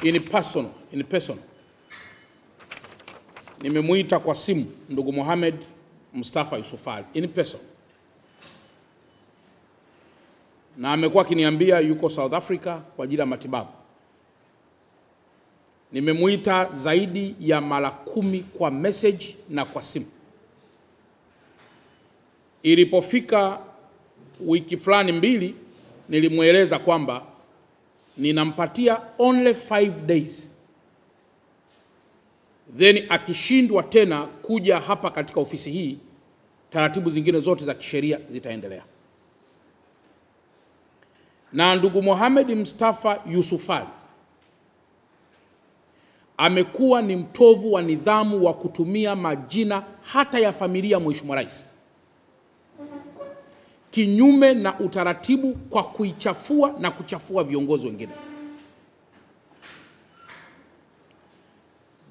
in person. Nimemuita kwa simu ndugu Mohamed Mustafa Yusuf Ali in person. Na amekuwa akiniambia yuko South Africa kwa ajili ya matibabu. Nimemuita zaidi ya mara 10 kwa message na kwa simu. Ilipofika wiki fulani mbili, nilimueleza kwamba ninampatia only 5 days. Then akishindwa tena kuja hapa katika ofisi hii, taratibu zingine zote za kisheria zitaendelea. Na ndugu Mohamed Mustafa Yusuf Ali amekuwa ni mtovu wa nidhamu wa kutumia majina hata ya familia Mheshimiwa Rais kinyume na utaratibu kwa kuichafua na kuchafua viongozi wengine.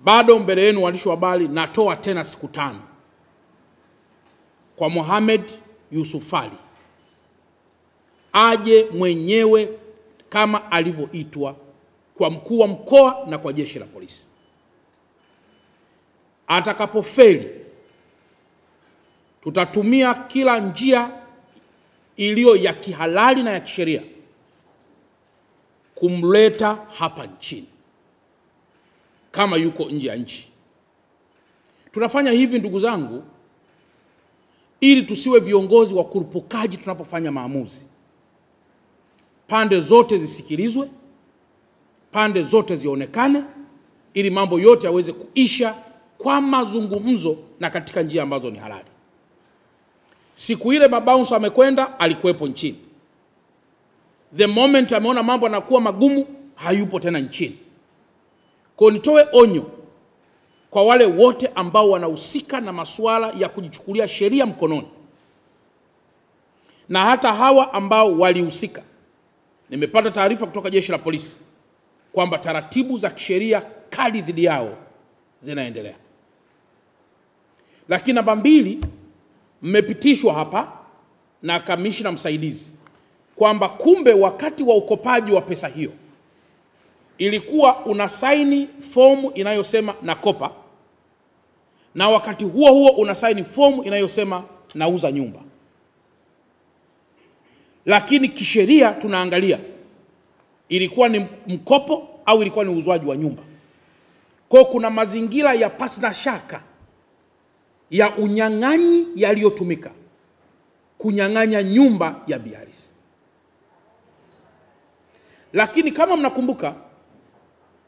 Bado mbele yenu waandishi wa habari, natoa tena siku 5 kwa Mohamed Yusuf Ali aje mwenyewe kama alivyoitwa kwa mkuu wa mkoa na kwa jeshi la polisi. Atakapofeli, tutatumia kila njia iliyo ya kihalali na ya kisheria kumleta hapa nchini kama yuko nje ya nchi. Tunafanya hivi ndugu zangu ili tusiwe viongozi wa kurupukaji tunapofanya maamuzi. Pande zote zisikilizwe, pande zote zionekane, ili mambo yote yaweze kuisha kwa mazungumzo na katika njia ambazo ni halali. Siku ile mabounce amekwenda, alikuwepo nchini. The moment ameona mambo yanakuwa magumu, hayupo tena nchini. Kwa nitoe onyo kwa wale wote ambao wanahusika na masuala ya kujichukulia sheria mkononi, na hata hawa ambao walihusika. Nimepata taarifa kutoka jeshi la polisi kwamba taratibu za kisheria kali dhidi yao zinaendelea. Lakini namba 2, mmepitishwa hapa na kamishna msaidizi kwamba kumbe wakati wa ukopaji wa pesa hiyo ilikuwa unasaini fomu inayosema nakopa, na wakati huo huo unasaini fomu inayosema nauza nyumba. Lakini kisheria tunaangalia ilikuwa ni mkopo au ilikuwa ni uuzwaji wa nyumba. Kwa kuna mazingira ya pasi na shaka ya unyang'anyi yaliyotumika kunyang'anya nyumba ya Bi Alice. Lakini kama mnakumbuka,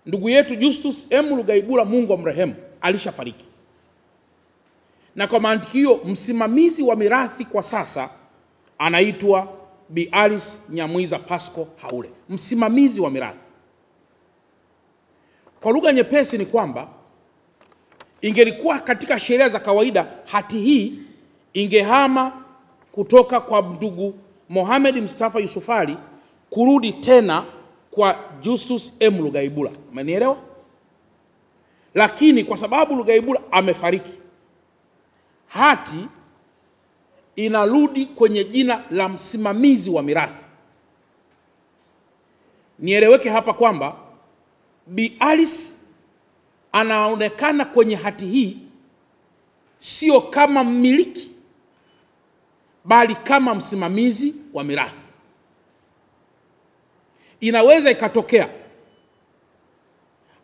ndugu yetu Justus M. Lugaibula, Mungu amrehemu, alishafariki. Na kwa mantiki hiyo msimamizi wa mirathi kwa sasa anaitwa Bi Alice Nyamwiza Pasco Haule, msimamizi wa mirathi. Kwa lugha nyepesi ni kwamba ingelikuwa katika sheria za kawaida, hati hii ingehama kutoka kwa ndugu Mohamed Mustafa Yusuf Ali kurudi tena kwa Justus M. Lugaibula. Umenielewa? Lakini kwa sababu Lugaibula amefariki, hati inarudi kwenye jina la msimamizi wa mirathi. Nieleweke hapa kwamba Bi Alice anaonekana kwenye hati hii sio kama mmiliki, bali kama msimamizi wa mirathi. Inaweza ikatokea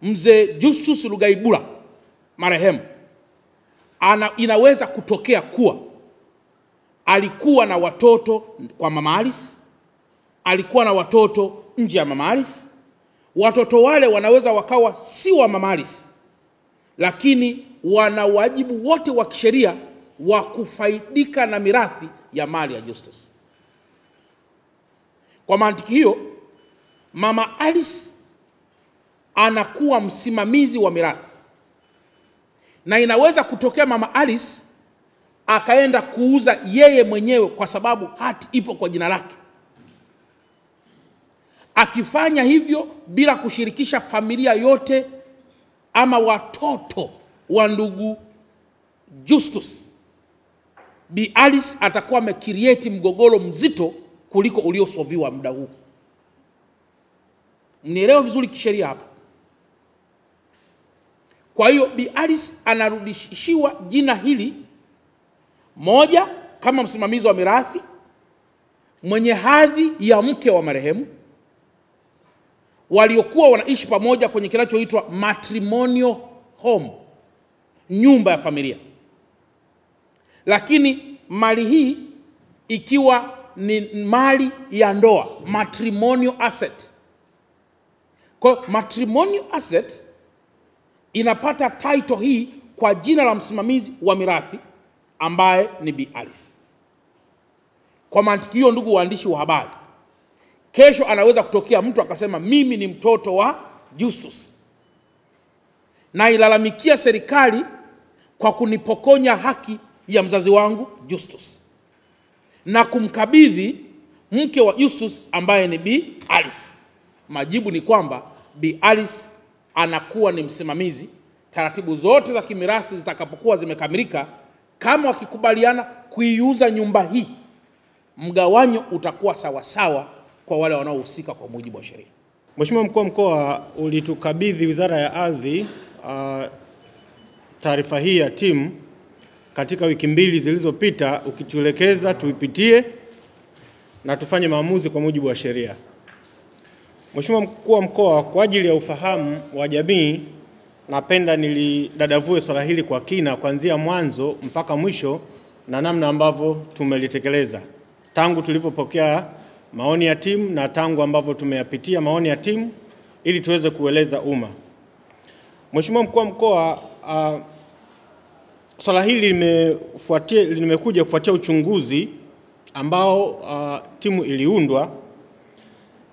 mzee Justus Lugaibula marehemu inaweza kutokea kuwa alikuwa na watoto kwa Mama Alice, alikuwa na watoto nje ya Mama Alice. Watoto wale wanaweza wakawa si wa Mama Alice, lakini wana wajibu wote wa kisheria wa kufaidika na mirathi ya mali ya Justus. Kwa mantiki hiyo, Mama Alice anakuwa msimamizi wa mirathi, na inaweza kutokea Mama Alice akaenda kuuza yeye mwenyewe kwa sababu hati ipo kwa jina lake. Akifanya hivyo bila kushirikisha familia yote ama watoto wa ndugu Justus, Bi Alice atakuwa amecreate mgogoro mzito kuliko uliosolviwa muda huu. Mnielewa vizuri kisheria hapa. Kwa hiyo Bi Alice anarudishiwa jina hili, moja, kama msimamizi wa mirathi mwenye hadhi ya mke wa marehemu waliokuwa wanaishi pamoja kwenye kinachoitwa matrimonial home, nyumba ya familia, lakini mali hii ikiwa ni mali ya ndoa, matrimonial asset. Kwa matrimonial asset inapata title hii kwa jina la msimamizi wa mirathi ambaye ni Bi Alice. Kwa mantiki hiyo, ndugu waandishi wa habari, kesho anaweza kutokea mtu akasema mimi ni mtoto wa Justus na ilalamikia serikali kwa kunipokonya haki ya mzazi wangu Justus na kumkabidhi mke wa Justus ambaye ni Bi Alice. Majibu ni kwamba Bi Alice anakuwa ni msimamizi. Taratibu zote za kimirathi zitakapokuwa zimekamilika, kama wakikubaliana kuiuza nyumba hii, mgawanyo utakuwa sawa sawa kwa wale wanaohusika kwa mujibu wa sheria. Mheshimiwa Mkuu wa Mkoa, ulitukabidhi Wizara ya Ardhi taarifa hii ya timu katika wiki 2 zilizopita, ukituelekeza tuipitie na tufanye maamuzi kwa mujibu wa sheria. Mheshimiwa Mkuu wa Mkoa, kwa ajili ya ufahamu wa jamii, napenda nilidadavue swala hili kwa kina kuanzia mwanzo mpaka mwisho na namna ambavyo tumelitekeleza tangu tulipopokea maoni ya timu na tangu ambavyo tumeyapitia maoni ya timu ili tuweze kueleza umma. Mheshimiwa Mkuu wa Mkoa, swala hili limekuja kufuatia uchunguzi ambao timu iliundwa.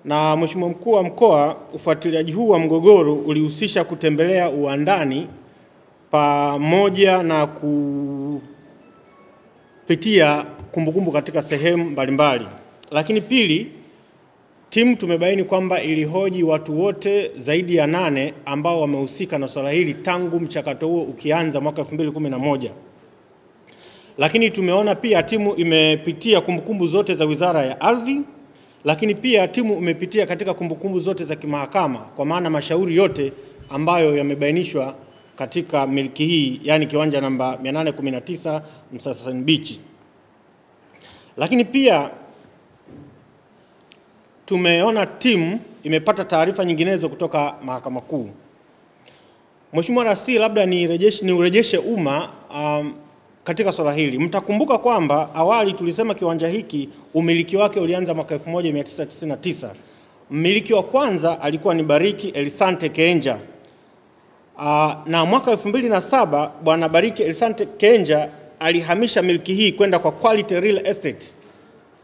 Na Mheshimiwa Mkuu wa Mkoa, ufuatiliaji huu wa mgogoro ulihusisha kutembelea uwandani pamoja na kupitia kumbukumbu katika sehemu mbalimbali. Lakini pili, timu tumebaini kwamba ilihoji watu wote zaidi ya 8 ambao wamehusika na swala hili tangu mchakato huo ukianza mwaka 2011. Lakini tumeona pia timu imepitia kumbukumbu zote za Wizara ya Ardhi, lakini pia timu imepitia katika kumbukumbu zote za kimahakama, kwa maana mashauri yote ambayo yamebainishwa katika miliki hii, yani kiwanja namba 819 Msasani Beach. Lakini pia tumeona timu imepata taarifa nyinginezo kutoka Mahakama Kuu. Mheshimiwa Rasi, labda niurejeshe umma katika swala hili. Mtakumbuka kwamba awali tulisema kiwanja hiki umiliki wake ulianza mwaka 1999. Mmiliki wa kwanza alikuwa ni Bariki Elisante Kenja. Na mwaka 2007 Bwana Bariki Elisante Kenja alihamisha miliki hii kwenda kwa Quality Real Estate,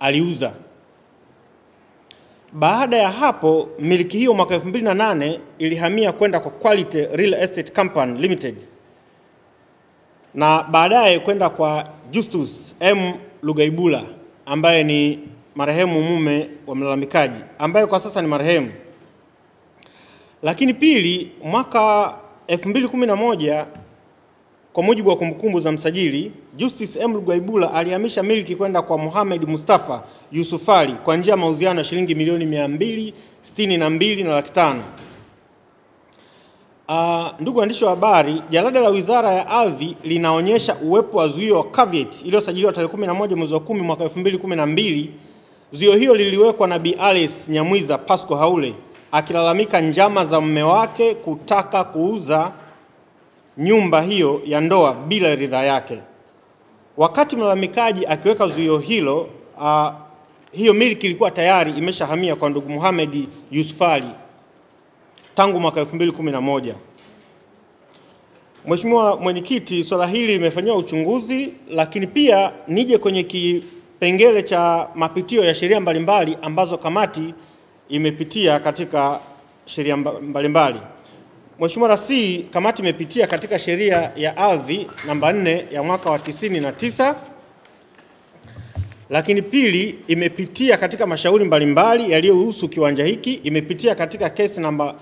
aliuza. Baada ya hapo miliki hiyo mwaka 2008 ilihamia kwenda kwa Quality Real Estate Company Limited, na baadaye kwenda kwa Justus M. Lugaibula ambaye ni marehemu mume wa mlalamikaji ambaye kwa sasa ni marehemu. Lakini pili, mwaka 2011 kwa mujibu wa kumbukumbu za msajili, Justus M. Lugaibula alihamisha miliki kwenda kwa Mohamed Mustafa Yusufali kwa njia ya mauziano ya shilingi milioni 262.5. Ndugu waandishi wa habari, jalada la Wizara ya Ardhi linaonyesha uwepo wa zuio caveat iliyosajiliwa tarehe 11 mwezi wa 10 mwaka 2012. Zuio hiyo liliwekwa na Bi Alice Nyamwiza Pasco Haule akilalamika njama za mume wake kutaka kuuza nyumba hiyo ya ndoa bila ridhaa yake. Wakati mlalamikaji akiweka zuio hilo, hiyo miliki ilikuwa tayari imeshahamia kwa ndugu Mohamed Yusufali tangu mwaka 2011. Mheshimiwa Mwenyekiti, swala hili limefanywa uchunguzi, lakini pia nije kwenye kipengele cha mapitio ya sheria mbalimbali ambazo kamati imepitia katika sheria mbalimbali. Mheshimiwa Rasi, kamati imepitia katika sheria ya ardhi namba 4 ya mwaka wa 99. Lakini pili, imepitia katika mashauri mbalimbali yaliyohusu kiwanja hiki. Imepitia katika kesi namba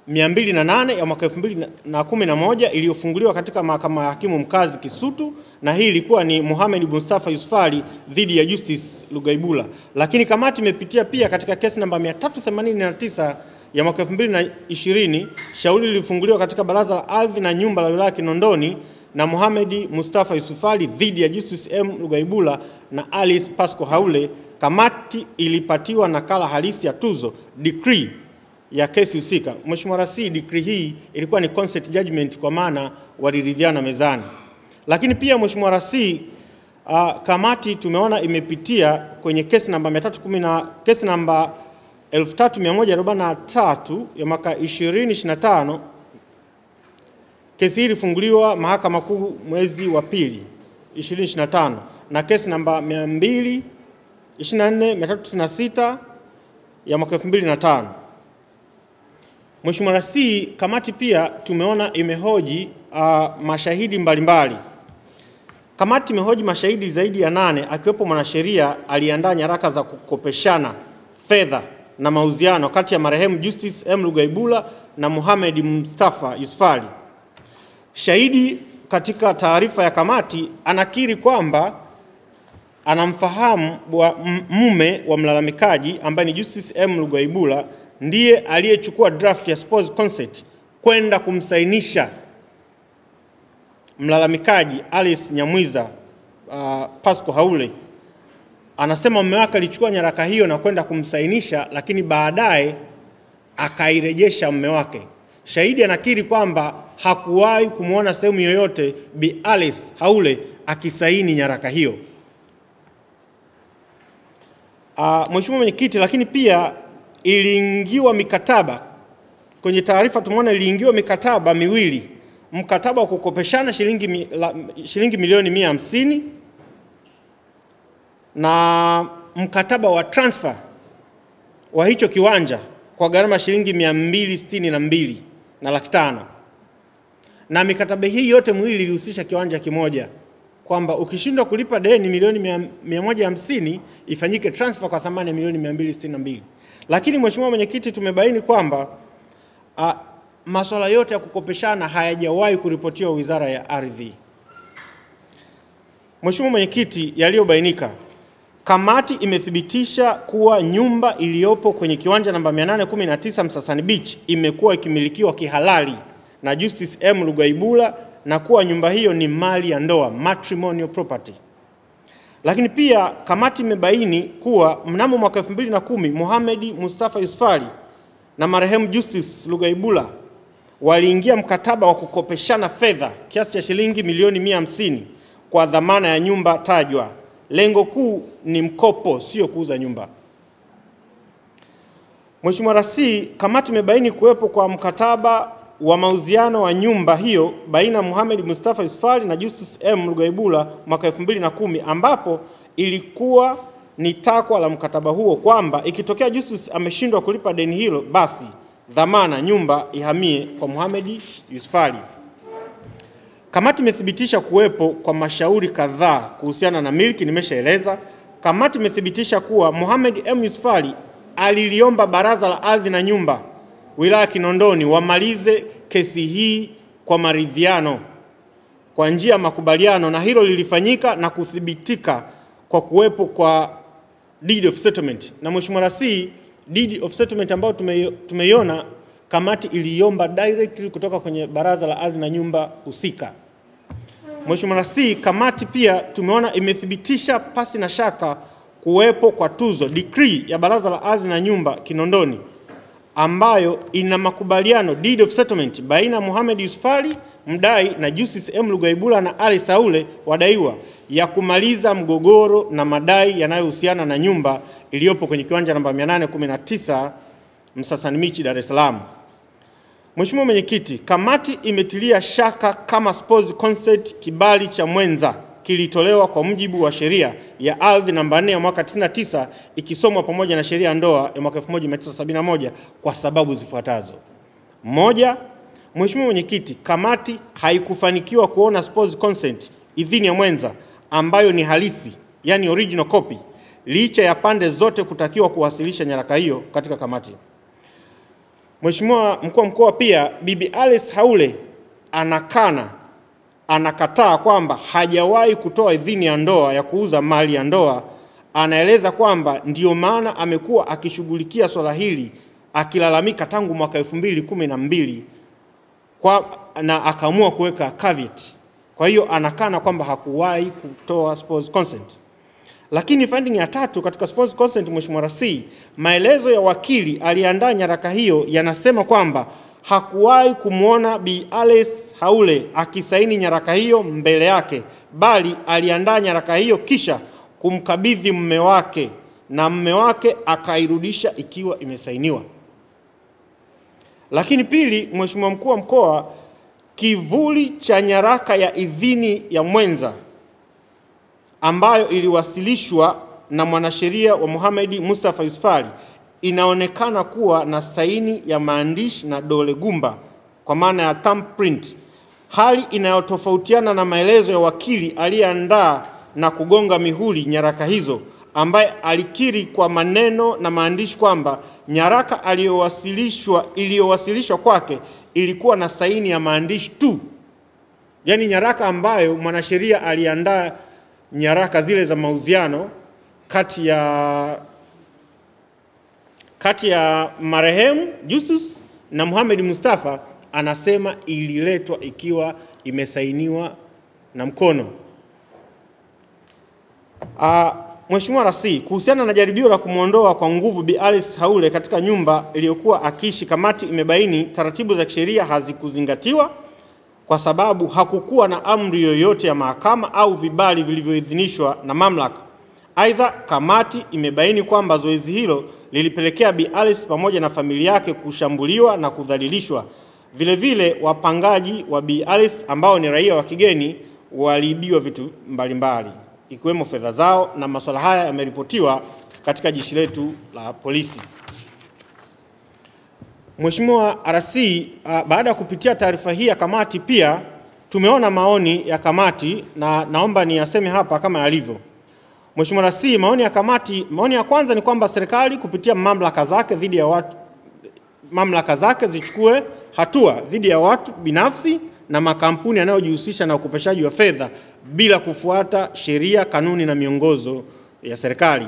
208 ya mwaka 2011 iliyofunguliwa katika Mahakama ya Hakimu Mkazi Kisutu, na hii ilikuwa ni Mohamed Mustafa Yusufali dhidi ya Justus Lugaibula. Lakini kamati imepitia pia katika kesi namba 389 ya mwaka 2020 shauri lilifunguliwa katika Baraza la Ardhi na Nyumba la Wilaya Kinondoni na Mohamed Mustafa Yusuf Ali dhidi ya Justice M. Lugaibula na Alice Pasco Haule. Kamati ilipatiwa nakala halisi ya tuzo decree ya kesi husika. Mheshimiwa Rasi, decree hii ilikuwa ni consent judgment kwa maana waliridhiana mezani. Lakini pia Mheshimiwa Rasi, kamati tumeona imepitia kwenye kesi namba 3143 ya mwaka 2025. Kesi hii ilifunguliwa Mahakama Kuu mwezi wa pili 2025 na kesi namba 224/396 ya mwaka 2005. Mheshimiwa Rasi, kamati pia tumeona imehoji mashahidi mbalimbali. Kamati imehoji mashahidi zaidi ya 8 akiwepo mwanasheria aliandaa nyaraka za kukopeshana fedha na mauziano kati ya marehemu Justice M. Lugaibula na Mohamed Mustafa Yusuf Ali. Shahidi katika taarifa ya kamati anakiri kwamba anamfahamu mume wa mlalamikaji ambaye ni Justice M. Lugaibula ndiye aliyechukua draft ya spouse consent kwenda kumsainisha mlalamikaji Alice Nyamwiza Pasco Haule. Anasema mume wake alichukua nyaraka hiyo na kwenda kumsainisha, lakini baadaye akairejesha mume wake. Shahidi anakiri kwamba hakuwahi kumuona sehemu yoyote Bi Alice Haule akisaini nyaraka hiyo. Mheshimiwa Mwenyekiti, lakini pia iliingiwa mikataba. Kwenye taarifa tumeona iliingiwa mikataba miwili. Mkataba wa kukopeshana shilingi milioni 150 na mkataba wa transfer wa hicho kiwanja kwa gharama shilingi 262 na laki 5. Na mikataba hii yote miwili ilihusisha kiwanja kimoja, kwamba ukishindwa kulipa deni milioni 150 ifanyike transfer kwa thamani ya milioni 262. Lakini Mheshimiwa Mwenyekiti, tumebaini kwamba masuala yote ya kukopeshana hayajawahi kuripotiwa Wizara ya Ardhi. Mheshimiwa Mwenyekiti, yaliyobainika, kamati imethibitisha kuwa nyumba iliyopo kwenye kiwanja namba 819 Msasani Beach imekuwa ikimilikiwa kihalali na Justice M. Lugaibula na kuwa nyumba hiyo ni mali ya ndoa, matrimonial property. Lakini pia kamati imebaini kuwa mnamo mwaka 2010 Mohamed Mustafa Yusuf Ali na marehemu Justice Lugaibula waliingia mkataba wa kukopeshana fedha kiasi cha shilingi milioni 150 kwa dhamana ya nyumba tajwa. Lengo kuu ni mkopo, sio kuuza nyumba. Mheshimiwa Rasi, kamati imebaini kuwepo kwa mkataba wa mauziano wa nyumba hiyo baina Mohamed Mustafa Yusuf Ali na Justice M. Lugaibula mwaka 2010, ambapo ilikuwa ni takwa la mkataba huo kwamba ikitokea Justice ameshindwa kulipa deni hilo, basi dhamana nyumba ihamie kwa Mohamed Yusuf Ali. Kamati imethibitisha kuwepo kwa mashauri kadhaa kuhusiana na miliki, nimeshaeleza. Kamati imethibitisha kuwa Mohamed M. Yusuf Ali aliliomba Baraza la Ardhi na Nyumba Wilaya Kinondoni wamalize kesi hii kwa maridhiano kwa njia ya makubaliano, na hilo lilifanyika na kuthibitika kwa kuwepo kwa deed of settlement. Na Mheshimiwa Rasi, deed of settlement ambayo tumeiona, kamati iliomba directly kutoka kwenye Baraza la Ardhi na Nyumba husika. Mheshimiwa Rasi, kamati pia tumeona imethibitisha pasi na shaka kuwepo kwa tuzo decree ya Baraza la Ardhi na Nyumba Kinondoni ambayo ina makubaliano deed of settlement baina Mohamed Yusuf Ali mdai na Justice M. Lugaibula na Alice Haule wadaiwa ya kumaliza mgogoro na madai yanayohusiana na nyumba iliyopo kwenye kiwanja namba 819 Msasani Beach, Dar es Salaam. Mheshimiwa Mwenyekiti, kamati imetilia shaka kama spouse consent kibali cha mwenza kilitolewa kwa mujibu wa sheria ya ardhi namba 4 ya mwaka 99 ikisomwa pamoja na sheria ya ndoa ya mwaka 1971 kwa sababu zifuatazo. Moja, Mheshimiwa Mwenyekiti, kamati haikufanikiwa kuona spouse consent, idhini ya mwenza ambayo ni halisi, yani original copy, licha ya pande zote kutakiwa kuwasilisha nyaraka hiyo katika kamati. Mheshimiwa Mkuu wa Mkoa, pia Bibi Alice Haule anakataa kwamba hajawahi kutoa idhini ya ndoa ya kuuza mali ya ndoa. Anaeleza kwamba ndio maana amekuwa akishughulikia swala hili akilalamika tangu mwaka 2012 na akaamua kuweka caveat. Kwa hiyo anakana kwamba hakuwahi kutoa spouse consent. Lakini finding ya tatu katika spouse consent, Mheshimiwa Rasi, maelezo ya wakili aliandaa nyaraka hiyo yanasema kwamba hakuwahi kumuona Bi Alice Haule akisaini nyaraka hiyo mbele yake, bali aliandaa nyaraka hiyo kisha kumkabidhi mume wake na mume wake akairudisha ikiwa imesainiwa. Lakini pili, Mheshimiwa Mkuu wa Mkoa, kivuli cha nyaraka ya idhini ya mwenza ambayo iliwasilishwa na mwanasheria wa Mohamed Mustafa Yusuf Ali inaonekana kuwa na saini ya maandishi na dole gumba kwa maana ya thumbprint, hali inayotofautiana na maelezo ya wakili aliyeandaa na kugonga mihuri nyaraka hizo, ambaye alikiri kwa maneno na maandishi kwamba nyaraka iliyowasilishwa kwake ilikuwa na saini ya maandishi tu. Yaani nyaraka ambayo mwanasheria aliandaa nyaraka zile za mauziano kati ya marehemu Justus na Mohamed Mustafa, anasema ililetwa ikiwa imesainiwa na mkono. Mheshimiwa Rasi, kuhusiana na jaribio la kumuondoa kwa nguvu Bi Alice Haule katika nyumba iliyokuwa akiishi, kamati imebaini taratibu za kisheria hazikuzingatiwa kwa sababu hakukuwa na amri yoyote ya mahakama au vibali vilivyoidhinishwa na mamlaka. Aidha, kamati imebaini kwamba zoezi hilo lilipelekea Bi Alice pamoja na familia yake kushambuliwa na kudhalilishwa. Vile vile wapangaji wa Bi Alice ambao ni raia wa kigeni waliibiwa vitu mbalimbali ikiwemo fedha zao, na masuala haya yameripotiwa katika jeshi letu la polisi. Mheshimiwa RC, baada ya kupitia taarifa hii ya kamati, pia tumeona maoni ya kamati na naomba niyaseme hapa kama yalivyo. Mheshimiwa RC, maoni ya kamati, maoni ya kwanza ni kwamba serikali kupitia mamlaka zake zichukue hatua dhidi ya watu binafsi na makampuni yanayojihusisha na ukopeshaji wa fedha bila kufuata sheria, kanuni na miongozo ya serikali.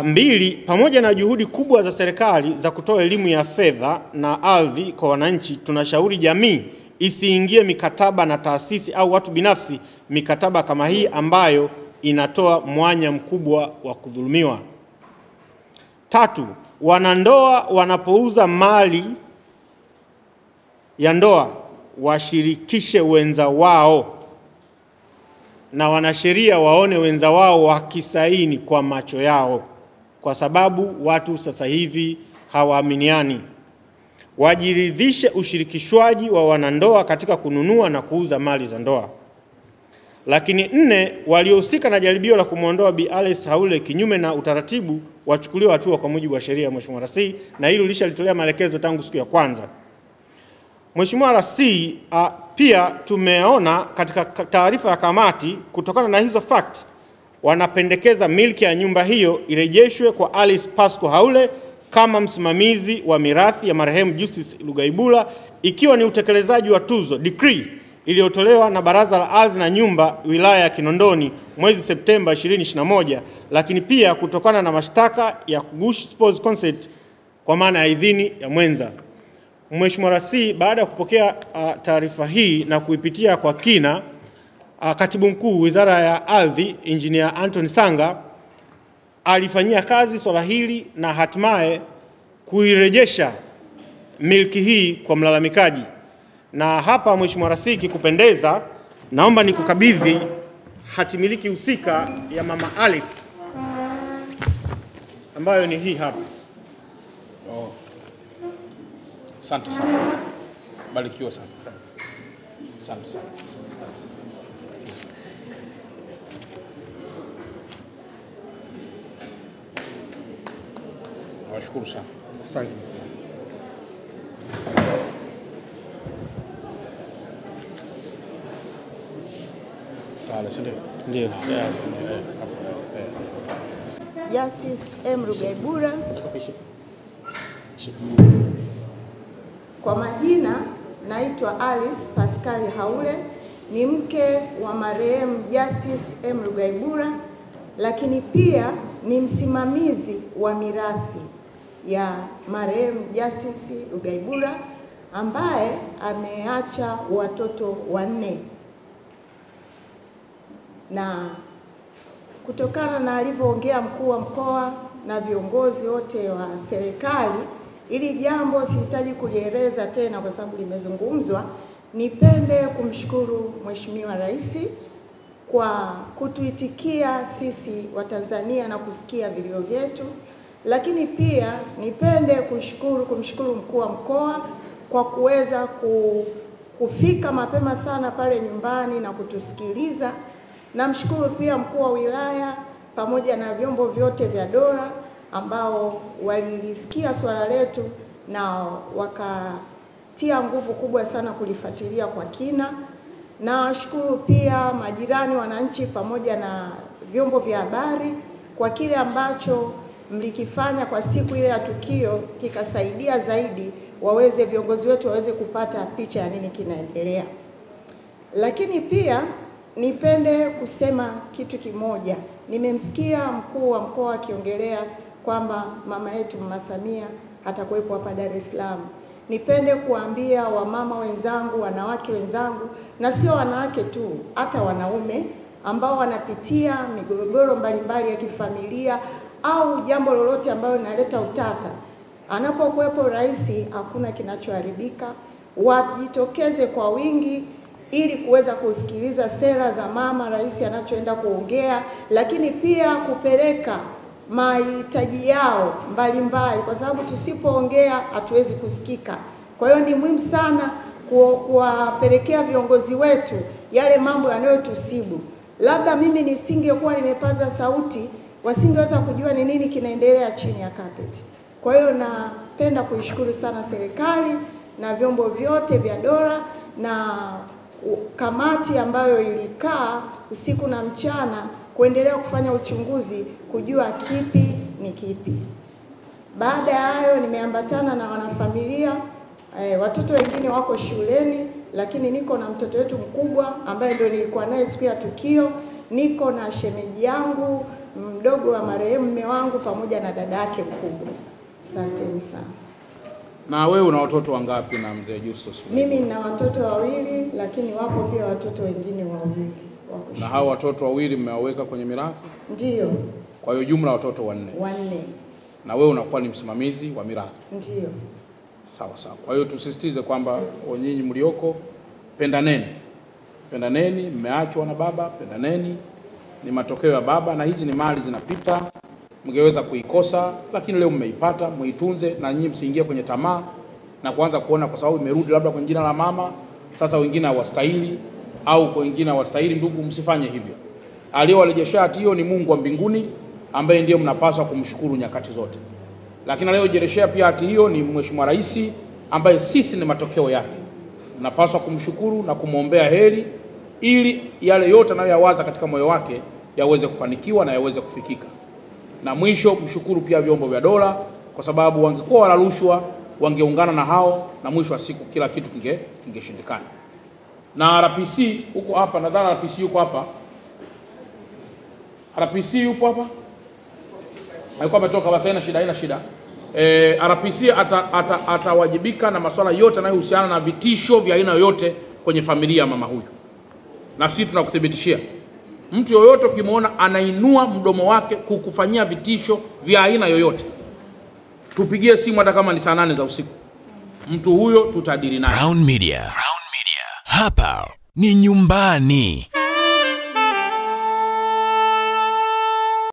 Mbili, pamoja na juhudi kubwa za serikali za kutoa elimu ya fedha na ardhi kwa wananchi, tunashauri jamii isiingie mikataba na taasisi au watu binafsi mikataba kama hii ambayo inatoa mwanya mkubwa wa kudhulumiwa. Tatu, wanandoa wanapouza mali ya ndoa washirikishe wenza wao na wanasheria waone wenza wao wakisaini kwa macho yao, kwa sababu watu sasa hivi hawaaminiani. Wajiridhishe ushirikishwaji wa wanandoa katika kununua na kuuza mali za ndoa. Lakini nne, waliohusika na jaribio la kumuondoa Bi Alice Haule kinyume na utaratibu wachukuliwe hatua kwa mujibu wa sheria, Mheshimiwa Rasi, na hilo lishalitolea maelekezo tangu siku ya kwanza. Mheshimiwa Rasi, pia tumeona katika taarifa ya kamati, kutokana na hizo fact, wanapendekeza milki ya nyumba hiyo irejeshwe kwa Alice Pasco Haule kama msimamizi wa mirathi ya marehemu Justus Lugaibula, ikiwa ni utekelezaji wa tuzo decree iliyotolewa na Baraza la Ardhi na Nyumba wilaya ya Kinondoni mwezi Septemba 2021, lakini pia kutokana na mashtaka ya kughushi spouse consent kwa maana ya idhini ya mwenza. Mheshimiwa Rasi, baada ya kupokea taarifa hii na kuipitia kwa kina, Katibu Mkuu Wizara ya Ardhi Engineer Anthony Sanga alifanyia kazi swala hili na hatimaye kuirejesha milki hii kwa mlalamikaji. Na hapa Mheshimiwa Rasi, kikupendeza, naomba nikukabidhi hati miliki husika ya Mama Alice ambayo ni hii hapa. Asante sana. Barikiwa sana. Asante sana. Nawashukuru sana. Asante. Ndio. Justice M. Lugaibula. Kwa majina naitwa Alice Pascal Haule, ni mke wa marehemu Justice M. Lugaibula, lakini pia ni msimamizi wa mirathi ya marehemu Justice Rugaibura ambaye ameacha watoto 4. Na kutokana na alivyoongea mkuu wa mkoa na viongozi wote wa serikali, ili jambo sihitaji kulieleza tena kwa sababu limezungumzwa. Nipende kumshukuru Mheshimiwa Rais kwa kutuitikia sisi wa Tanzania na kusikia vilio vyetu, lakini pia nipende kumshukuru mkuu wa mkoa kwa kuweza kufika mapema sana pale nyumbani na kutusikiliza. Namshukuru pia mkuu wa wilaya pamoja na vyombo vyote vya dola ambao walilisikia swala letu na wakatia nguvu kubwa sana kulifuatilia kwa kina. Na washukuru pia majirani, wananchi pamoja na vyombo vya habari kwa kile ambacho mlikifanya kwa siku ile ya tukio, kikasaidia zaidi viongozi wetu waweze kupata picha ya nini kinaendelea. Lakini pia nipende kusema kitu kimoja. Nimemsikia mkuu wa mkoa akiongelea kwamba mama yetu Mama Samia atakuwepo hapa Dar es Salaam. Nipende kuambia wamama wenzangu, wanawake wenzangu, na sio wanawake tu, hata wanaume ambao wanapitia migogoro mbalimbali ya kifamilia au jambo lolote ambalo linaleta utata, anapokuwepo rais hakuna kinachoharibika. Wajitokeze kwa wingi ili kuweza kusikiliza sera za mama rais anachoenda kuongea, lakini pia kupeleka mahitaji yao mbalimbali, kwa sababu tusipoongea hatuwezi kusikika. Kwa hiyo ni muhimu sana kuwapelekea viongozi wetu yale mambo yanayotusibu. Labda mimi nisingekuwa nimepaza sauti, wasingeweza kujua ni nini kinaendelea chini ya carpet. Kwa hiyo napenda kuishukuru sana serikali na vyombo vyote vya dola na kamati ambayo ilikaa usiku na mchana kuendelea kufanya uchunguzi kujua kipi ni kipi. Baada ya hayo nimeambatana na wanafamilia, watoto wengine wako shuleni, lakini niko na mtoto wetu mkubwa ambaye ndio nilikuwa naye siku ya tukio. Niko na shemeji yangu mdogo wa marehemu mume wangu pamoja na dada yake mkubwa. Asanteni sana. Na wewe una watoto wangapi na mzee Justus? Mimi nina watoto 2, lakini wapo pia watoto wengine 2. Na hao watoto 2 mmewaweka kwenye mirathi? Ndiyo. Kwa hiyo jumla watoto 4. Na wewe unakuwa ni msimamizi wa mirathi? Ndiyo. Sawa sawa. Kwa hiyo tusisitize kwamba nyinyi mlioko, pendaneni, mmeachwa na baba, pendaneni, ni matokeo ya baba, na hizi ni mali zinapita, mngeweza kuikosa, lakini leo mmeipata, muitunze, na nyinyi msiingie kwenye tamaa na kuanza kuona kwa sababu imerudi labda kwenye jina la mama, sasa wengine hawastahili au kwa wengine hawastahili. Ndugu, msifanye hivyo. Aliyewarejesha hati hiyo ni Mungu wa mbinguni ambaye ndiye mnapaswa kumshukuru nyakati zote. Lakini aliyejereshea pia hati hiyo ni Mheshimiwa Rais ambaye sisi ni matokeo yake. Mnapaswa kumshukuru na kumwombea heri ili yale yote anayoyawaza katika moyo wake yaweze kufanikiwa na yaweze kufikika. Na mwisho mshukuru pia vyombo vya dola kwa sababu wangekuwa wala rushwa wangeungana na hao na mwisho wa siku kila kitu kingeshindikana. Na RPC huko hapa, nadhani RPC yuko hapa. RPC yupo hapa? Alikuwa ametoka basi, haina shida. RPC atawajibika na masuala yote yanayohusiana na vitisho vya aina yoyote kwenye familia ya mama huyu. Na sisi tunakuthibitishia mtu yoyote ukimwona anainua mdomo wake kukufanyia vitisho vya aina yoyote, tupigie simu hata kama ni saa 8 za usiku. Mtu huyo tutadili naye. Crown Media. Hapa ni nyumbani.